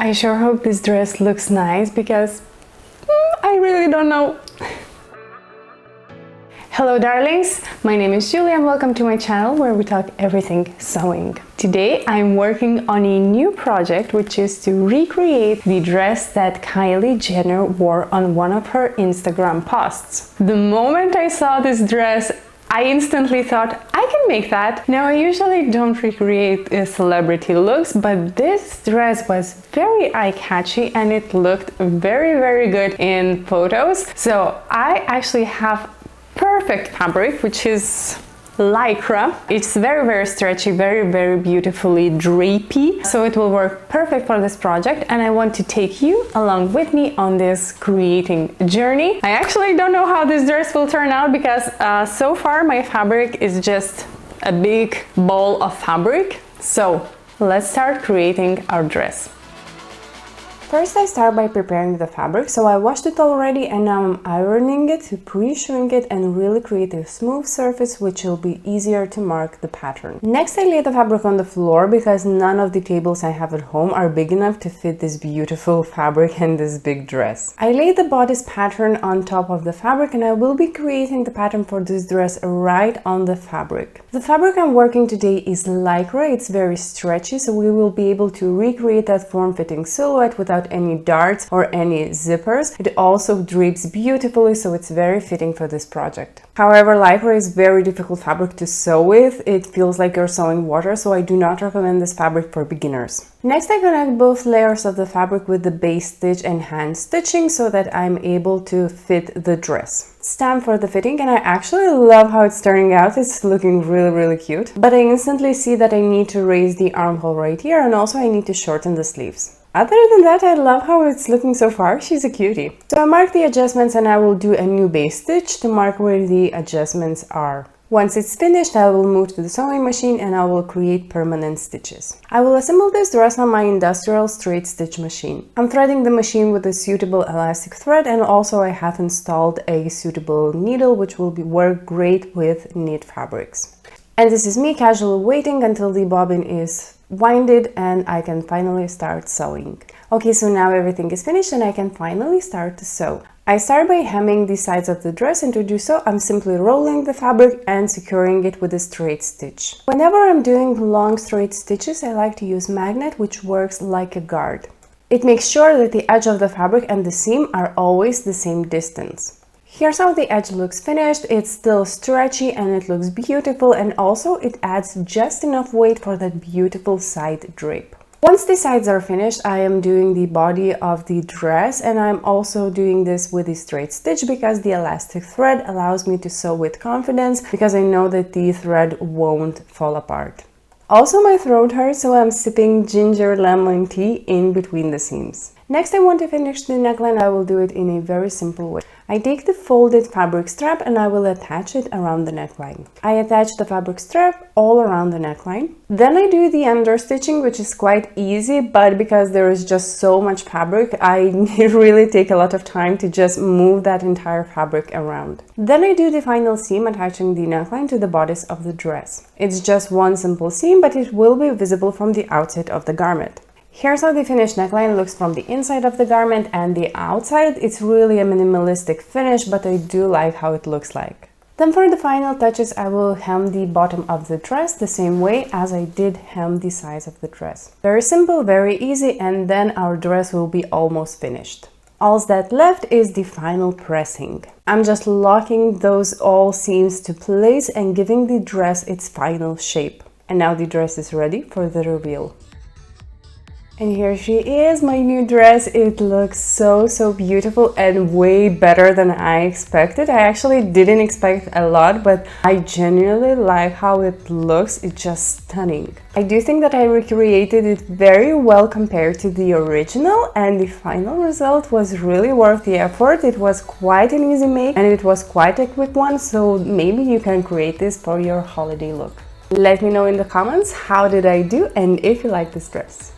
I sure hope this dress looks nice because I really don't know. Hello darlings, my name is Julia and welcome to my channel where we talk everything sewing. Today I'm working on a new project, which is to recreate the dress that Kylie Jenner wore on one of her Instagram posts. The moment I saw this dress, I instantly thought, I can make that. Now, I usually don't recreate celebrity looks, but this dress was very eye-catchy and it looked very, very good in photos. So I actually have perfect fabric, which is lycra. It's very, very stretchy, very, very beautifully drapey. So it will work perfect for this project. And I want to take you along with me on this creating journey. I actually don't know how this dress will turn out because so far my fabric is just a big ball of fabric. So let's start creating our dress. First, I start by preparing the fabric, so I washed it already and now I'm ironing it, pre-sewing it and really create a smooth surface which will be easier to mark the pattern. Next, I lay the fabric on the floor because none of the tables I have at home are big enough to fit this beautiful fabric and this big dress. I lay the bodice pattern on top of the fabric and I will be creating the pattern for this dress right on the fabric. The fabric I'm working today is lycra. It's very stretchy, so we will be able to recreate that form-fitting silhouette without any darts or any zippers. It also drapes beautifully, so it's very fitting for this project. However, lycra is very difficult fabric to sew with. It feels like you're sewing water, so I do not recommend this fabric for beginners. Next, I connect both layers of the fabric with the base stitch and hand stitching so that I'm able to fit the dress. It's time for the fitting and I actually love how it's turning out. It's looking really, really cute. But I instantly see that I need to raise the armhole right here and also I need to shorten the sleeves. Other than that, I love how it's looking so far. She's a cutie. So I mark the adjustments and I will do a new base stitch to mark where the adjustments are. Once it's finished, I will move to the sewing machine and I will create permanent stitches. I will assemble this dress on my industrial straight stitch machine. I'm threading the machine with a suitable elastic thread and also I have installed a suitable needle which will work great with knit fabrics. And this is me casually waiting until the bobbin is winded and I can finally start sewing. Okay, so now everything is finished and I can finally start to sew. I start by hemming the sides of the dress, and to do so I'm simply rolling the fabric and securing it with a straight stitch. Whenever I'm doing long straight stitches, I like to use magnet, which works like a guard. It makes sure that the edge of the fabric and the seam are always the same distance. Here's how the edge looks finished. It's still stretchy and it looks beautiful, and also it adds just enough weight for that beautiful side drape. Once the sides are finished, I am doing the body of the dress and I'm also doing this with a straight stitch because the elastic thread allows me to sew with confidence because I know that the thread won't fall apart. Also, my throat hurts, so I'm sipping ginger lemon tea in between the seams. Next, I want to finish the neckline. I will do it in a very simple way. I take the folded fabric strap and I will attach it around the neckline. I attach the fabric strap all around the neckline. Then I do the under stitching, which is quite easy, but because there is just so much fabric, I really take a lot of time to just move that entire fabric around. Then I do the final seam, attaching the neckline to the bodice of the dress. It's just one simple seam, but it will be visible from the outside of the garment. Here's how the finished neckline looks from the inside of the garment and the outside. It's really a minimalistic finish, but I do like how it looks like. Then for the final touches, I will hem the bottom of the dress the same way as I did hem the sides of the dress. Very simple, very easy, and then our dress will be almost finished. All that left is the final pressing. I'm just locking those all seams to place and giving the dress its final shape. And now the dress is ready for the reveal. And here she is, my new dress. It looks so beautiful and way better than I expected. I actually didn't expect a lot, but I genuinely like how it looks. It's just stunning. I do think that I recreated it very well compared to the original, and the final result was really worth the effort. It was quite an easy make and it was quite a quick one, so maybe you can create this for your holiday look. Let me know in the comments how did I do and if you like this dress.